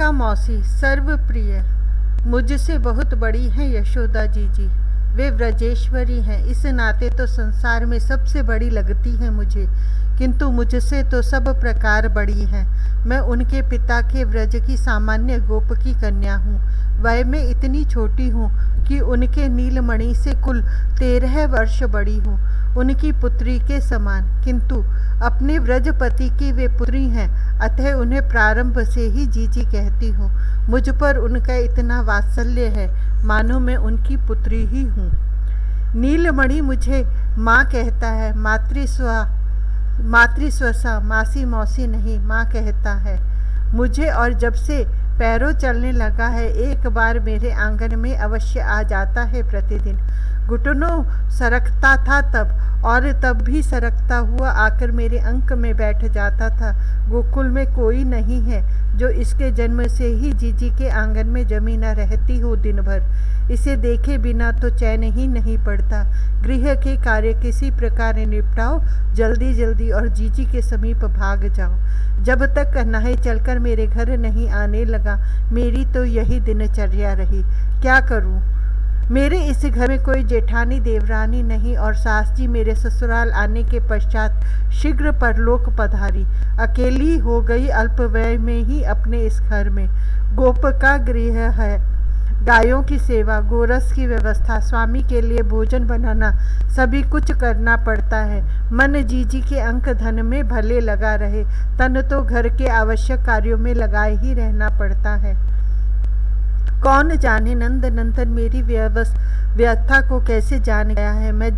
मल्लिका मौसी सर्वप्रिय, मुझसे बहुत बड़ी हैं यशोदा जी। वे व्रजेश्वरी हैं, इस नाते तो संसार में सबसे बड़ी लगती हैं मुझे, किंतु मुझसे तो सब प्रकार बड़ी हैं। मैं उनके पिता के व्रज की सामान्य गोप की कन्या हूँ। वय में इतनी छोटी हूँ कि उनके नीलमणि से कुल 13 वर्ष बड़ी हूँ, उनकी पुत्री के समान, किंतु अपने व्रजपति की वे पुत्री हैं, अतः उन्हें प्रारंभ से ही जीजी कहती हूँ। मुझ पर उनका इतना वात्सल्य है मानो मैं उनकी पुत्री ही हूँ। नीलमणि मुझे माँ कहता है, मातृस्वसा, मासी मौसी नहीं, माँ कहता है मुझे। और जब से पैरों चलने लगा है, एक बार मेरे आंगन में अवश्य आ जाता है प्रतिदिन। घुटनों सरकता था तब, और तब भी सरकता हुआ आकर मेरे अंक में बैठ जाता था। गोकुल में कोई नहीं है जो इसके जन्म से ही जीजी के आंगन में जमी न रहती हो दिन भर। इसे देखे बिना तो चैन ही नहीं पड़ता। गृह के कार्य किसी प्रकार निपटाओ जल्दी जल्दी और जीजी के समीप भाग जाओ। जब तक कन्हई चलकर मेरे घर नहीं आने लगा, मेरी तो यही दिनचर्या रही। क्या करूं? मेरे इस घर में कोई जेठानी देवरानी नहीं, और सास जी मेरे ससुराल आने के पश्चात शीघ्र परलोक पधारी। अकेली हो गई अल्प व्यय में ही अपने इस घर में। गोप का गृह है, गायों की सेवा, गोरस की व्यवस्था, स्वामी के लिए भोजन बनाना, सभी कुछ करना पड़ता है। मन जीजी के अंक धन में भले लगा रहे, तन तो घर के आवश्यक कार्यों में लगाए ही रहना पड़ता है। कौन जाने नंद नंदन मेरी व्यथा को कैसे जान गया है। मैं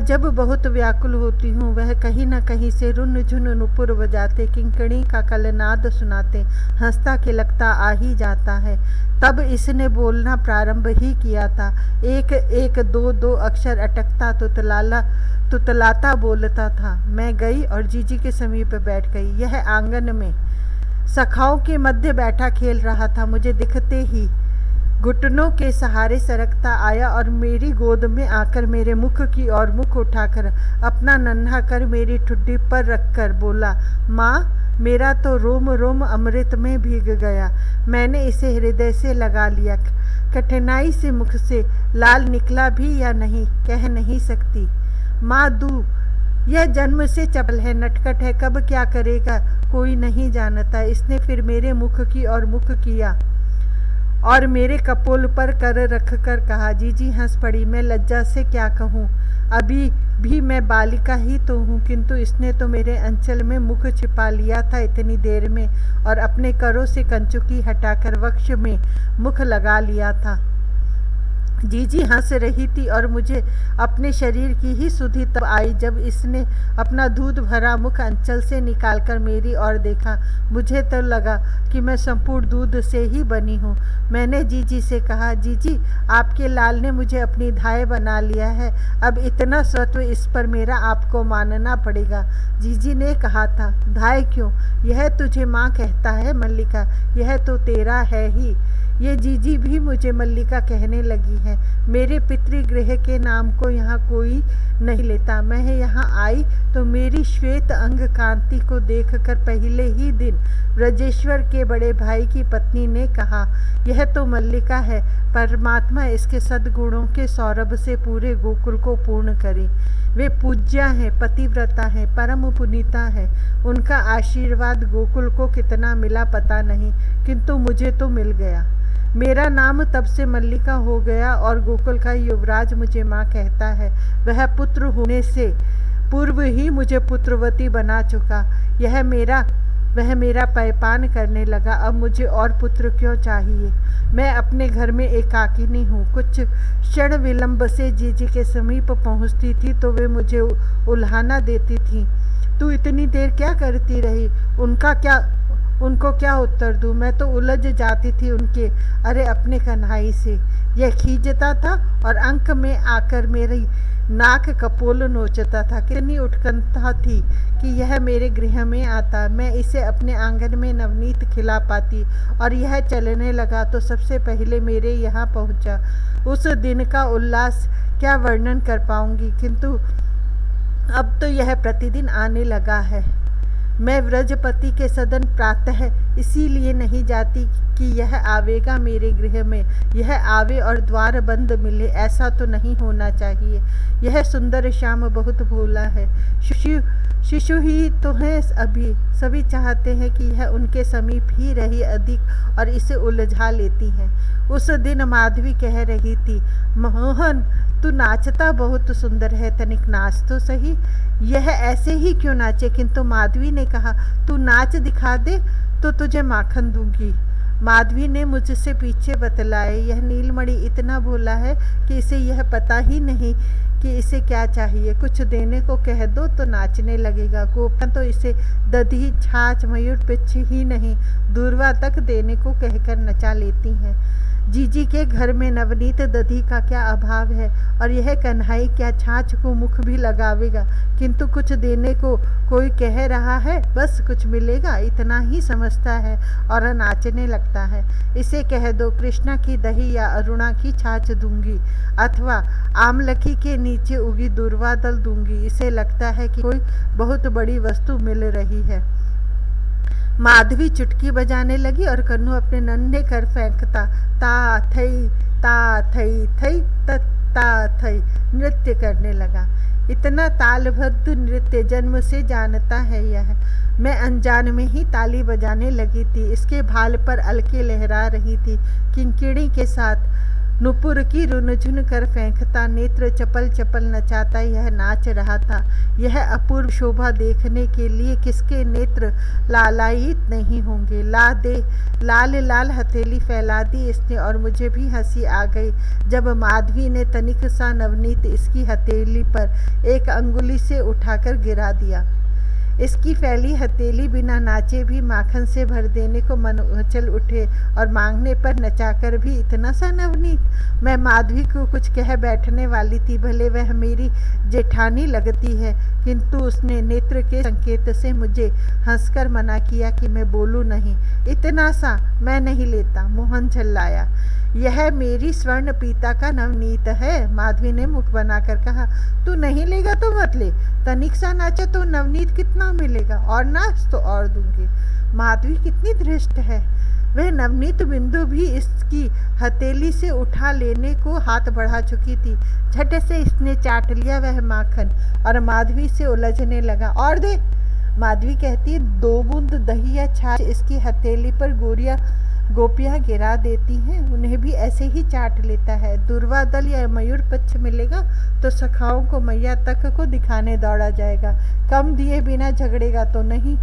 जब बहुत व्याकुल होती हूँ, वह कहीं न कहीं से रुन झुन नुपुर बजाते, किंकणी का कलनाद सुनाते, हंसता खिलकता आ ही जाता है। तब इसने बोलना प्रारंभ ही किया था। एक एक दो दो अक्षर अटकता तुतलाता बोलता था। मैं गई और जीजी के समीप बैठ गई। यह आंगन में सखाओं के मध्य बैठा खेल रहा था। मुझे दिखते ही घुटनों के सहारे सरकता आया और मेरी गोद में आकर मेरे मुख की ओर मुख उठाकर अपना नन्हा कर मेरी ठुड्डी पर रखकर बोला, माँ, मेरा तो रोम रोम अमृत में भीग गया। मैंने इसे हृदय से लगा लिया। कठिनाई से मुख से लाल निकला भी या नहीं कह नहीं सकती। माँ दू, यह जन्म से चपल है, नटखट है, कब क्या करेगा कोई नहीं जानता। इसने फिर मेरे मुख की ओर मुख किया और मेरे कपोल पर कर रख कर कहा। जीजी हंस पड़ी। मैं लज्जा से क्या कहूँ, अभी भी मैं बालिका ही तो हूँ, किंतु इसने तो मेरे अंचल में मुख छिपा लिया था इतनी देर में, और अपने करों से कंचुकी हटाकर वक्ष में मुख लगा लिया था। जीजी हंस रही थी और मुझे अपने शरीर की ही सुधि तब आई जब इसने अपना दूध भरा मुख अंचल से निकालकर मेरी ओर देखा। मुझे तो लगा कि मैं संपूर्ण दूध से ही बनी हूँ। मैंने जीजी से कहा, जीजी, आपके लाल ने मुझे अपनी धाय बना लिया है, अब इतना स्वत्व इस पर मेरा आपको मानना पड़ेगा। जीजी ने कहा था, धाय क्यों, यह तुझे माँ कहता है मल्लिका, यह तो तेरा है ही। ये जीजी भी मुझे मल्लिका कहने लगी है। मेरे पितृगृह के नाम को यहाँ कोई नहीं लेता। मैं यहाँ आई तो मेरी श्वेत अंग कांति को देखकर पहले ही दिन ब्रजेश्वर के बड़े भाई की पत्नी ने कहा, यह तो मल्लिका है, परमात्मा इसके सद्गुणों के सौरभ से पूरे गोकुल को पूर्ण करे। वे पूज्या हैं, पतिव्रता हैं, परम पुनीता हैं। उनका आशीर्वाद गोकुल को कितना मिला पता नहीं, किंतु मुझे तो मिल गया। मेरा नाम तब से मल्लिका हो गया और गोकुल का युवराज मुझे माँ कहता है। वह पुत्र होने से पूर्व ही मुझे पुत्रवती बना चुका। वह मेरा पैपान करने लगा। अब मुझे और पुत्र क्यों चाहिए। मैं अपने घर में एकाकिनी हूँ। कुछ क्षण विलंब से जीजी के समीप पहुँचती थी तो वे मुझे उल्हाना देती थी। तू इतनी देर क्या करती रही, उनको क्या उत्तर दूँ। मैं तो उलझ जाती थी उनके अपने कन्हई से। यह खींचता था और अंक में आकर मेरी नाक कपोल नोचता था। कितनी उत्कंठा थी कि यह मेरे गृह में आता, मैं इसे अपने आंगन में नवनीत खिला पाती, और यह चलने लगा तो सबसे पहले मेरे यहाँ पहुँचा। उस दिन का उल्लास क्या वर्णन कर पाऊँगी, किंतु अब तो यह प्रतिदिन आने लगा है। मैं व्रजपति के सदन प्रातः इसीलिए नहीं जाती कि यह आवेगा मेरे गृह में, यह आवे और द्वार बंद मिले, ऐसा तो नहीं होना चाहिए। यह सुंदर श्याम बहुत भोला है, शिशु ही तो है अभी, सभी चाहते हैं कि यह उनके समीप ही रही अधिक और इसे उलझा लेती हैं। उस दिन माधवी कह रही थी, मोहन तू नाचता बहुत सुंदर है, तनिक नाच तो सही। यह ऐसे ही क्यों नाचे? किंतु माधवी ने कहा, तू नाच दिखा दे तो तुझे माखन दूंगी। माधवी ने मुझसे पीछे बतलाए, यह नीलमणि इतना भोला है कि इसे यह पता ही नहीं कि इसे क्या चाहिए। कुछ देने को कह दो तो नाचने लगेगा। गोपियाँ तो इसे दधी, छाछ, मयूर पिछ ही नहीं, दूरवा तक देने को कहकर नचा लेती हैं। जीजी के घर में नवनीत दधी का क्या अभाव है, और यह कन्हई क्या छाछ को मुख भी लगावेगा। किंतु कुछ देने को कोई कह रहा है, बस कुछ मिलेगा इतना ही समझता है और नाचने लगता है। इसे कह दो कृष्णा की दही या अरुणा की छाछ दूंगी, अथवा आमलकी के नीचे उगी दूर्वा दल दूंगी। इसे लगता है कि कोई बहुत बड़ी वस्तु मिल रही है। माधवी चुटकी बजाने लगी और कन्नू अपने नन्हे कर फेंकता ता थई थई ता थई नृत्य करने लगा। इतना तालबद्ध नृत्य जन्म से जानता है यह। मैं अनजान में ही ताली बजाने लगी थी। इसके भाल पर अलके लहरा रही थी। किंकिणी के साथ नुपुर की रुनझुन कर फेंकता, नेत्र चपल चपल नचाता यह नाच रहा था। यह अपूर्व शोभा देखने के लिए किसके नेत्र लालायित नहीं होंगे। लाल लाल हथेली फैला दी इसने और मुझे भी हंसी आ गई जब माधवी ने तनिक सा नवनीत इसकी हथेली पर एक अंगुली से उठाकर गिरा दिया। इसकी फैली हथेली बिना नाचे भी माखन से भर देने को मन चल उठे और मांगने पर नचाकर भी इतना सा नवनीत। मैं माधवी को कुछ कह बैठने वाली थी, भले वह मेरी जेठानी लगती है, किंतु उसने नेत्र के संकेत से मुझे हंसकर मना किया कि मैं बोलूं नहीं। इतना सा मैं नहीं लेता, मोहन चिल्लाया। यह मेरी स्वर्ण पीता का नवनीत है, माधवी ने मुख बनाकर कहा। तू नहीं लेगा तो मत ले, तनिक सा नाचा तो नवनीत कितना मिलेगा, और नाच तो और दूंगी। माधवी कितनी धृष्ट है, वह नवनीत बिंदु भी इसकी हथेली से उठा लेने को हाथ बढ़ा चुकी थी। झट से इसने चाट लिया वह माखन और माधवी से उलझने लगा। और दे, माधवी कहती, 2 बूंद दही या छाछ इसकी हथेली पर गोपियाँ गिरा देती हैं, उन्हें भी ऐसे ही चाट लेता है। दूर्वा दल या मयूर पक्ष मिलेगा तो सखाओं को मैया तक को दिखाने दौड़ा जाएगा। कम दिए बिना झगड़ेगा तो नहीं।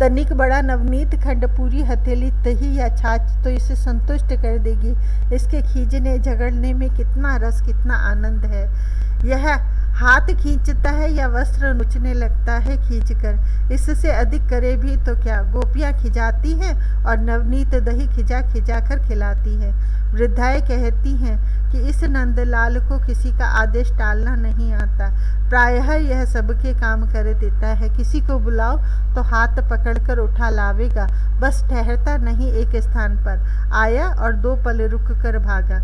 तनिक बड़ा नवनीत खंड पूरी हथेली दही या छाछ तो इसे संतुष्ट कर देगी। इसके खींचने झगड़ने में कितना रस, कितना आनंद है। यह हाथ खींचता है या वस्त्र नोचने लगता है खींचकर। इससे अधिक करे भी तो क्या। गोपियाँ खिजाती हैं और नवनीत दही खिजा खिजा कर खिलाती है। वृद्धाएं कहती हैं कि इस नंदलाल को किसी का आदेश टालना नहीं आता। प्रायः यह सबके काम कर देता है। किसी को बुलाओ तो हाथ पकड़कर उठा लावेगा, बस ठहरता नहीं एक स्थान पर। आया और 2 पल रुक कर भागा।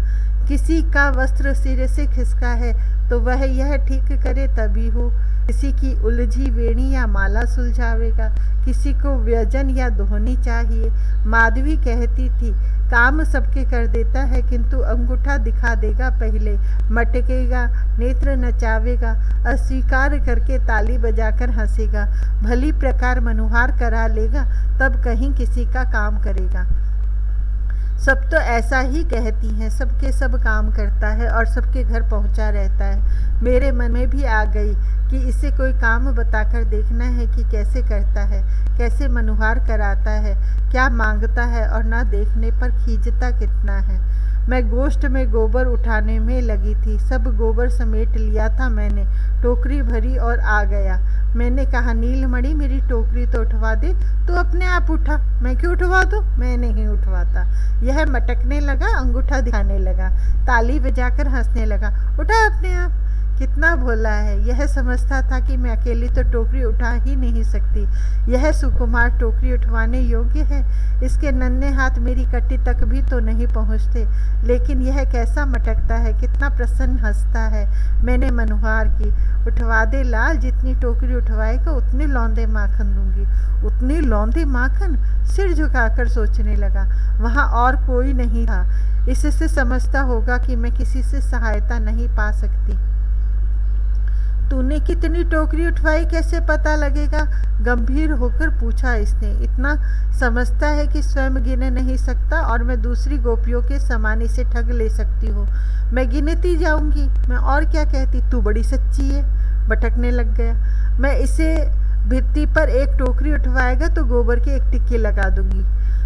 किसी का वस्त्र सिरे से खिसका है तो वह यह ठीक करे तभी हो। किसी की उलझी वेणी या माला सुलझावेगा, किसी को व्यजन या दोहनी चाहिए। माधवी कहती थी, काम सबके कर देता है किंतु अंगूठा दिखा देगा पहले, मटकेगा, नेत्र नचावेगा, अस्वीकार करके ताली बजाकर हंसेगा, भली प्रकार मनुहार करा लेगा, तब कहीं किसी का काम करेगा। सब तो ऐसा ही कहती हैं, सबके सब काम करता है और सबके घर पहुंचा रहता है। मेरे मन में भी आ गई कि इसे कोई काम बताकर देखना है कि कैसे करता है, कैसे मनुहार कराता है, क्या मांगता है और ना देखने पर खींचता कितना है। मैं गोष्ठ में गोबर उठाने में लगी थी। सब गोबर समेट लिया था मैंने, टोकरी भरी और आ गया। मैंने कहा, नीलमणि मेरी टोकरी तो उठवा दे। तो अपने आप उठा। मैं क्यों उठवा दूँ? मैं नहीं उठवाता। यह मटकने लगा, अंगूठा दिखाने लगा, ताली बजाकर हंसने लगा। उठा अपने आप। कितना भोला है। यह समझता था कि मैं अकेली तो टोकरी उठा ही नहीं सकती। यह सुकुमार टोकरी उठवाने योग्य है। इसके नन्हे हाथ मेरी कट्टी तक भी तो नहीं पहुँचते, लेकिन यह कैसा मटकता है, कितना प्रसन्न हंसता है। मैंने मनुहार की, उठवा दे लाल, जितनी टोकरी उठवाएगा उतने लौंदे माखन दूंगी। उतने लौंदे माखन? सिर झुकाकर सोचने लगा। वहाँ और कोई नहीं था। इससे समझता होगा कि मैं किसी से सहायता नहीं पा सकती। तूने कितनी टोकरी उठवाई कैसे पता लगेगा? गंभीर होकर पूछा इसने। इतना समझता है कि स्वयं गिने नहीं सकता और मैं दूसरी गोपियों के समान इसे ठग ले सकती हूँ। मैं गिनती जाऊंगी। मैं और क्या कहती, तू बड़ी सच्ची है। भटकने लग गया। मैं इसे भित्ति पर एक टोकरी उठवाएगा तो गोबर की एक टिक्की लगा दूंगी।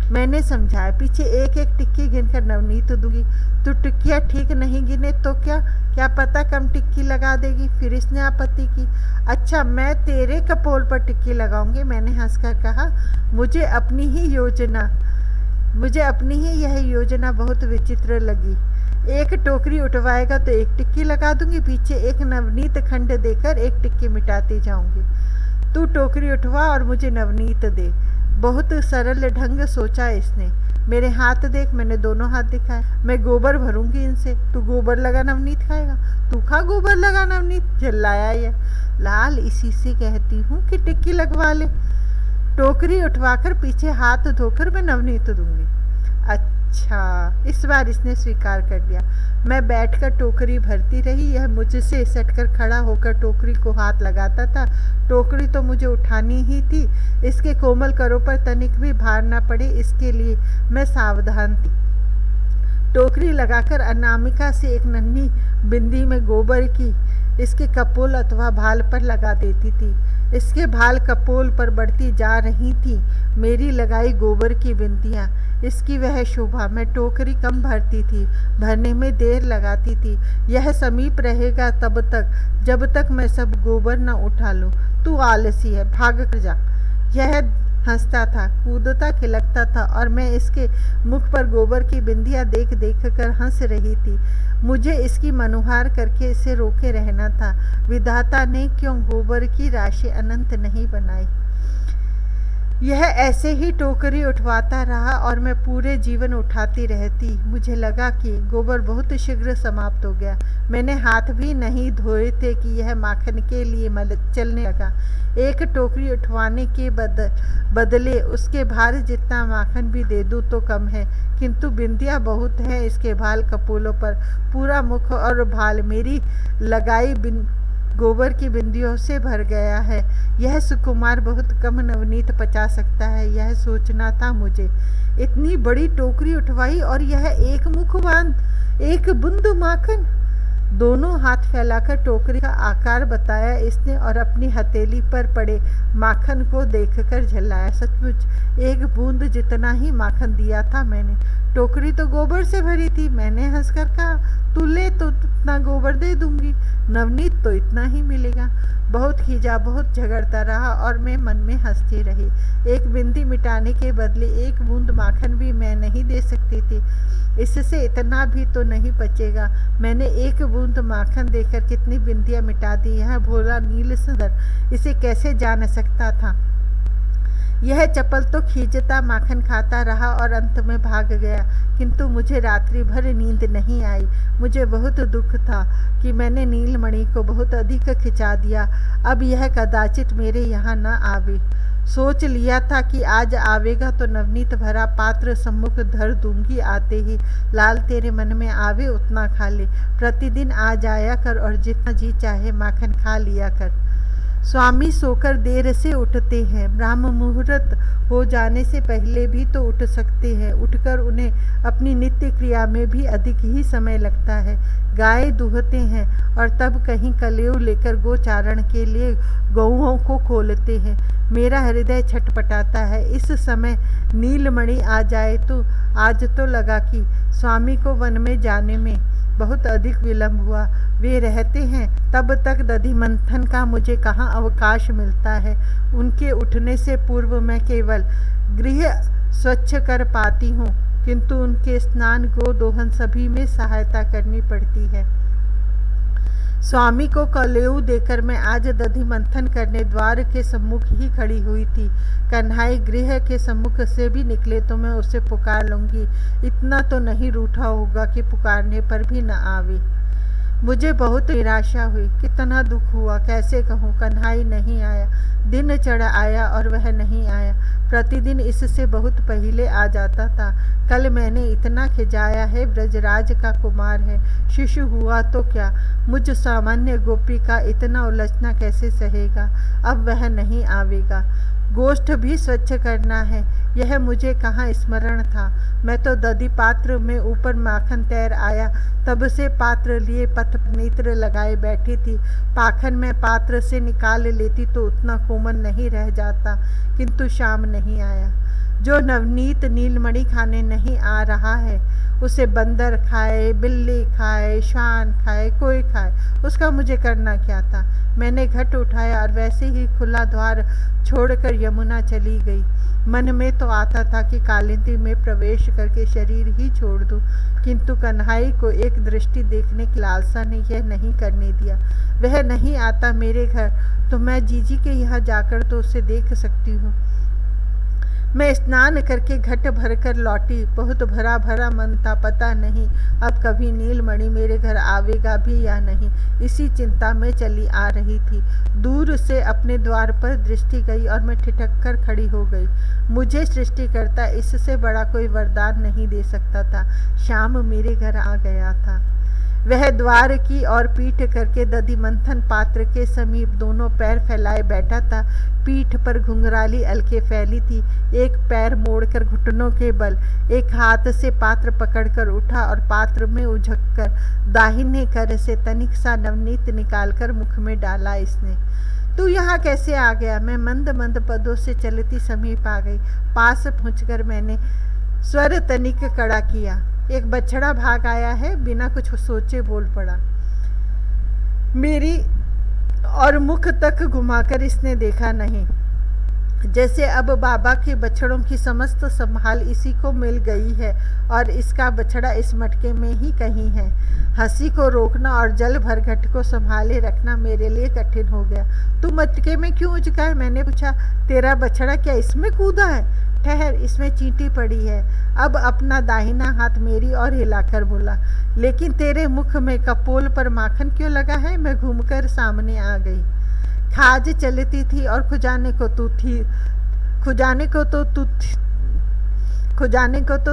मैंने समझाया, पीछे एक एक टिक्की गिनकर नवनीत दूंगी। तू टिक्कियाँ ठीक नहीं गिने तो क्या पता कम टिक्की लगा देगी। फिर इसने आपत्ति की। अच्छा, मैं तेरे कपोल पर टिक्की लगाऊंगी। मैंने हंसकर कहा, मुझे अपनी ही यह योजना बहुत विचित्र लगी। एक टोकरी उठवाएगा तो एक टिक्की लगा दूंगी, पीछे एक नवनीत खंड देकर एक टिक्की मिटाती जाऊंगी। तू टोकरी उठवा और मुझे नवनीत दे। बहुत सरल ढंग सोचा इसने। मेरे हाथ देख। मैंने दोनों हाथ दिखाए। मैं गोबर भरूंगी इनसे। तू गोबर लगा नवनीत खाएगा। तू खा गोबर लगा नवनीत। झल्लाया ये। लाल, इसी से कहती हूँ कि टिक्की लगवा ले। टोकरी उठवाकर पीछे हाथ धोकर मैं नवनीत दूंगी। अच्छा, इस बार इसने स्वीकार कर लिया। मैं बैठकर टोकरी भरती रही। यह मुझसे सटकर खड़ा होकर टोकरी को हाथ लगाता था। टोकरी तो मुझे उठानी ही थी। इसके कोमल करों पर तनिक भी भार न पड़े, इसके लिए मैं सावधान थी। टोकरी लगाकर अनामिका से एक नन्ही बिंदी में गोबर की इसके कपोल अथवा भाल पर लगा देती थी। इसके भाल कपोल पर बढ़ती जा रही थी मेरी लगाई गोबर की बिंदियाँ। इसकी वह शोभा। मैं टोकरी कम भरती थी, भरने में देर लगाती थी। यह समीप रहेगा तब तक, जब तक मैं सब गोबर न उठा लूँ। तू आलसी है, भाग कर जा। यह हंसता था, कूदता खिलकता था और मैं इसके मुख पर गोबर की बिंदियाँ देख देख कर हंस रही थी। मुझे इसकी मनुहार करके इसे रोके रहना था। विधाता ने क्यों गोबर की राशि अनंत नहीं बनाई। यह ऐसे ही टोकरी उठवाता रहा और मैं पूरे जीवन उठाती रहती। मुझे लगा कि गोबर बहुत शीघ्र समाप्त हो गया। मैंने हाथ भी नहीं धोए थे कि यह माखन के लिए चलने लगा। एक टोकरी उठवाने के बदले उसके भार जितना माखन भी दे दूँ तो कम है, किंतु बिंदियाँ बहुत हैं इसके भाल कपोलों पर। पूरा मुख और भाल मेरी लगाई गोबर की बिंदियों से भर गया है। यह सुकुमार बहुत कम नवनीत पचा सकता है, यह सोचना था मुझे। इतनी बड़ी टोकरी उठवाई और यह एक मुखबान, एक बूंद माखन। दोनों हाथ फैलाकर टोकरी का आकार बताया इसने और अपनी हथेली पर पड़े माखन को देखकर झल्लाया। सचमुच एक बूंद जितना ही माखन दिया था मैंने। टोकरी तो गोबर से भरी थी। मैंने हंसकर कहा, तू ले तो इतना गोबर दे दूंगी, नवनीत तो इतना ही मिलेगा। बहुत खींचा, बहुत झगड़ता रहा और मैं मन में हंसती रही। एक बिंदी मिटाने के बदले एक बूंद माखन भी मैं नहीं दे सकती थी। इससे इतना भी तो नहीं बचेगा। मैंने एक बूंद माखन देकर कितनी बिंदियाँ मिटा दी। यह भोला नील सुंदर इसे कैसे जान सकता था। यह चपल तो खींचता माखन खाता रहा और अंत में भाग गया, किंतु मुझे रात्रि भर नींद नहीं आई। मुझे बहुत दुख था कि मैंने नीलमणि को बहुत अधिक खिंचा दिया। अब यह कदाचित मेरे यहाँ न आवे। सोच लिया था कि आज आवेगा तो नवनीत भरा पात्र सम्मुख धर दूंगी आते ही। लाल, तेरे मन में आवे उतना खा ले। प्रतिदिन आ जाया कर और जितना जी चाहे माखन खा लिया कर। स्वामी सोकर देर से उठते हैं, ब्राह्म मुहूर्त हो जाने से पहले भी तो उठ सकते हैं। उठकर उन्हें अपनी नित्य क्रिया में भी अधिक ही समय लगता है। गाय दूहते हैं और तब कहीं कलेव लेकर गोचारण के लिए गौओं को खोलते हैं। मेरा हृदय छटपटाता है। इस समय नीलमणि आ जाए तो आज तो लगा कि स्वामी को वन में जाने में बहुत अधिक विलंब हुआ। वे रहते हैं तब तक दधि मंथन का मुझे कहाँ अवकाश मिलता है। उनके उठने से पूर्व मैं केवल गृह स्वच्छ कर पाती हूँ, किंतु उनके स्नान, गोदोहन सभी में सहायता करनी पड़ती है। स्वामी को कलेऊ देकर मैं आज दधि मंथन करने द्वार के सम्मुख ही खड़ी हुई थी। कन्हाई गृह के सम्मुख से भी निकले तो मैं उसे पुकार लूंगी, इतना तो नहीं रूठा होगा कि पुकारने पर भी न आवे। मुझे बहुत निराशा हुई, कितना दुख हुआ, कैसे कहूँ। कन्हाई नहीं आया, दिन चढ़ आया और वह नहीं आया। प्रतिदिन इससे बहुत पहले आ जाता था। कल मैंने इतना खिजाया है, ब्रजराज का कुमार है, शिशु हुआ तो क्या, मुझ सामान्य गोपी का इतना उलझना कैसे सहेगा। अब वह नहीं आवेगा। गोष्ठ भी स्वच्छ करना है, यह मुझे कहाँ स्मरण था। मैं तो दधि पात्र में ऊपर माखन तैर आया, तब से पात्र लिए पथ नेत्र लगाए बैठी थी। पाखन में पात्र से निकाल लेती तो उतना कोमल नहीं रह जाता, किंतु शाम नहीं आया। जो नवनीत नीलमणि खाने नहीं आ रहा है, उसे बंदर खाए, बिल्ली खाए, शान खाए, कोई खाए, उसका मुझे करना क्या था। मैंने घट उठाया और वैसे ही खुला द्वार छोड़कर यमुना चली गई। मन में तो आता था कि कालिंदी में प्रवेश करके शरीर ही छोड़ दूं, किंतु कन्हाई को एक दृष्टि देखने की लालसा ने यह नहीं करने दिया। वह नहीं आता मेरे घर तो मैं जीजी के यहाँ जाकर तो उसे देख सकती हूँ। मैं स्नान करके घट भर कर लौटी। बहुत भरा भरा मन था, पता नहीं अब कभी नीलमणि मेरे घर आवेगा भी या नहीं, इसी चिंता में चली आ रही थी। दूर से अपने द्वार पर दृष्टि गई और मैं ठिठक कर खड़ी हो गई। मुझे सृष्टिकर्ता इससे बड़ा कोई वरदान नहीं दे सकता था। शाम मेरे घर आ गया था। वह द्वार की ओर पीठ करके दधि मंथन पात्र के समीप दोनों पैर फैलाए बैठा था। पीठ पर घुंघराली अलके फैली थी। एक पैर मोड़कर घुटनों के बल एक हाथ से पात्र पकड़कर उठा और पात्र में उझककर दाहिने कर से तनिक सा नवनीत निकालकर मुख में डाला इसने। तू यहाँ कैसे आ गया? मैं मंद मंद पदों से चलती समीप आ गई। पास पहुँचकर मैंने स्वर तनिक कड़ा किया। एक बछड़ा भाग आया है, बिना कुछ सोचे बोल पड़ा। मेरी और मुख तक घुमाकर इसने देखा नहीं, जैसे अब बाबा के बछड़ों की समस्त संभाल इसी को मिल गई है और इसका बछड़ा इस मटके में ही कहीं है। हंसी को रोकना और जल भर घट को संभाले रखना मेरे लिए कठिन हो गया। तू मटके में क्यों उचका है? मैंने पूछा। तेरा बछड़ा क्या इसमें कूदा है? ठहर, इसमें चींटी पड़ी है। अब अपना दाहिना हाथ मेरी ओर हिलाकर बोला, लेकिन तेरे मुख में कपोल पर माखन क्यों लगा है? मैं घूमकर सामने आ गई। खाज चलती थी और खुजाने को तो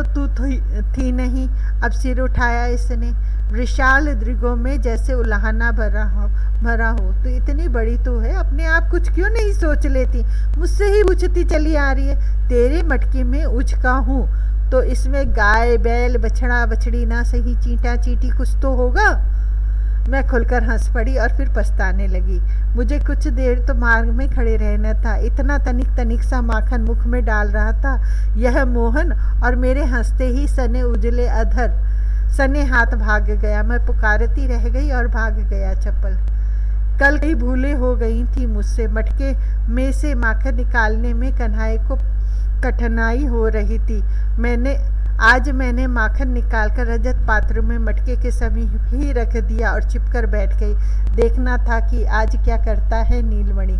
तू थी नहीं। अब सिर उठाया इसने। विशाल दृगों में जैसे उलाहना भरा हो। तो इतनी बड़ी तो है, अपने आप कुछ क्यों नहीं सोच लेती? मुझसे ही पूछती चली आ रही है। तेरे मटके में उचका हूँ तो इसमें गाय बैल बछड़ा बछड़ी ना सही चींटा चींटी कुछ तो होगा। मैं खुलकर हंस पड़ी और फिर पछताने लगी। मुझे कुछ देर तो मार्ग में खड़े रहना था। इतना तनिक सा माखन मुख में डाल रहा था यह मोहन, और मेरे हंसते ही सने उजले अधर सने हाथ भाग गया। मैं पुकारती रह गई और भाग गया चप्पल। कल कई भूले हो गई थी मुझसे। मटके में से माखन निकालने में कन्हाई को कठिनाई हो रही थी। आज मैंने माखन निकालकर रजत पात्र में मटके के समीप ही रख दिया और छिपकर बैठ गई। देखना था कि आज क्या करता है नीलमणि।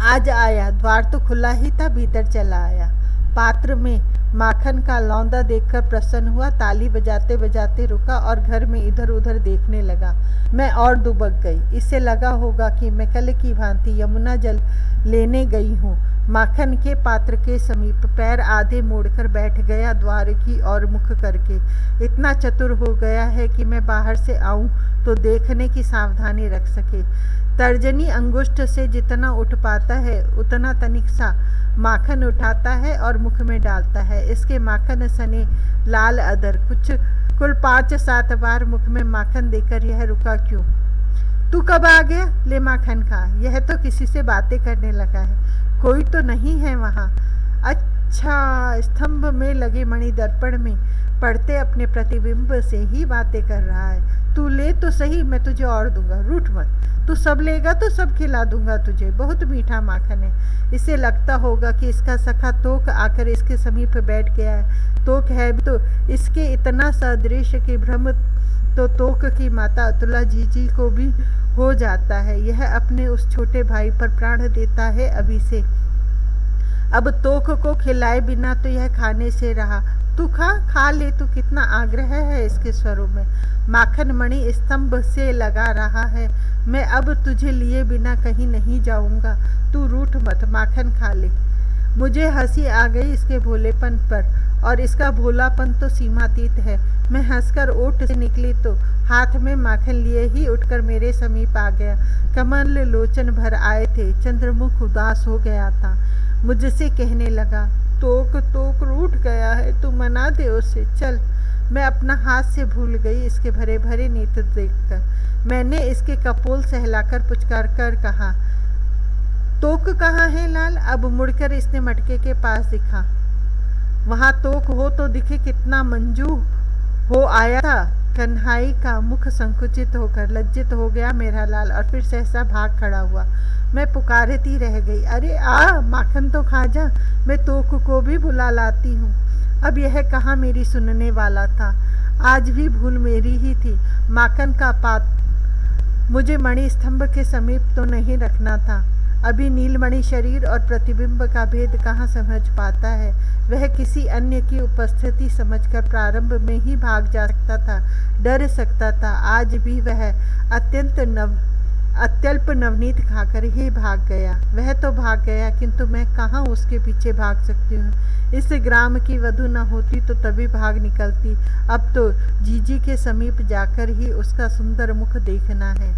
आज आया, द्वार तो खुला ही था, भीतर चला आया। पात्र में माखन का लौंदा देखकर प्रसन्न हुआ। ताली बजाते बजाते रुका और घर में इधर उधर देखने लगा। मैं और दुबक गई। इससे लगा होगा कि मैं कल की भांति यमुना जल लेने गई हूँ। माखन के पात्र के समीप पैर आधे मोड़कर बैठ गया, द्वार की ओर मुख करके। इतना चतुर हो गया है कि मैं बाहर से आऊं तो देखने की सावधानी रख सके। तर्जनी अंगुष्ठ से जितना उठ पाता है उतना तनिक सा माखन उठाता है और मुख में डालता है। इसके माखन सने लाल अदर कुल 5-7 बार मुख में माखन देकर यह रुका क्यों? तू कब आ गया? ले माखन खा। यह तो किसी से बातें करने लगा है। कोई तो नहीं है वहाँ। अच्छा, स्तंभ में लगे मणि दर्पण में पड़ते अपने प्रतिबिंब से ही बातें कर रहा है। तू ले तो सही, मैं तुझे और दूंगा, रूठ मत। तू सब लेगा तो सब खिला दूंगा तुझे। बहुत मीठा माखन है। इसे लगता होगा कि इसका सखा तोक आकर इसके समीप बैठ गया है। तोक है भी तो इसके इतना सदृश कि भ्रम तो तोक की माता अतुला जीजी को भी हो जाता है। यह अपने उस छोटे भाई पर प्राण देता है अभी से। अब तोक को खिलाए बिना तो यह खाने से रहा। तू खा ले, तू कितना आग्रह है इसके स्वरों में। माखन मणि स्तंभ से लगा रहा है। मैं अब तुझे लिए बिना कहीं नहीं जाऊंगा, तू रूठ मत, माखन खा ले। मुझे हंसी आ गई इसके भोलेपन पर, और इसका भोलापन तो सीमातीत है। मैं हंसकर ओठ से निकली तो हाथ में माखन लिए ही उठकर मेरे समीप आ गया। कमल लोचन भर आए थे, चंद्रमुख उदास हो गया था। मुझसे कहने लगा, तोक तोक रूठ गया है, तू मना दे उसे, चल। मैं अपना हाथ से भूल गई इसके भरे भरे नेत्र देखकर। मैंने इसके कपोल सहलाकर पुचकार कर कहा, तोक कहाँ है लाल? अब मुड़कर इसने मटके के पास दिखा। वहाँ तोक हो तो दिखे, कितना मंजू हो आया था। कन्हाई का मुख संकुचित होकर लज्जित हो गया मेरा लाल, और फिर सहसा भाग खड़ा हुआ। मैं पुकारती रह गई, अरे आ, माखन तो खा जा, मैं तोक को भी बुला लाती हूँ। अब यह कहाँ मेरी सुनने वाला था। आज भी भूल मेरी ही थी। माखन का पात मुझे मणि स्तंभ के समीप तो नहीं रखना था। अभी नीलमणि शरीर और प्रतिबिंब का भेद कहाँ समझ पाता है। वह किसी अन्य की उपस्थिति समझकर प्रारंभ में ही भाग जा सकता था, डर सकता था। आज भी वह अत्यल्प नवनीत खाकर ही भाग गया। वह तो भाग गया, किंतु मैं कहाँ उसके पीछे भाग सकती हूँ। इस ग्राम की वधू न होती तो तभी भाग निकलती। अब तो जीजी के समीप जाकर ही उसका सुंदर मुख देखना है।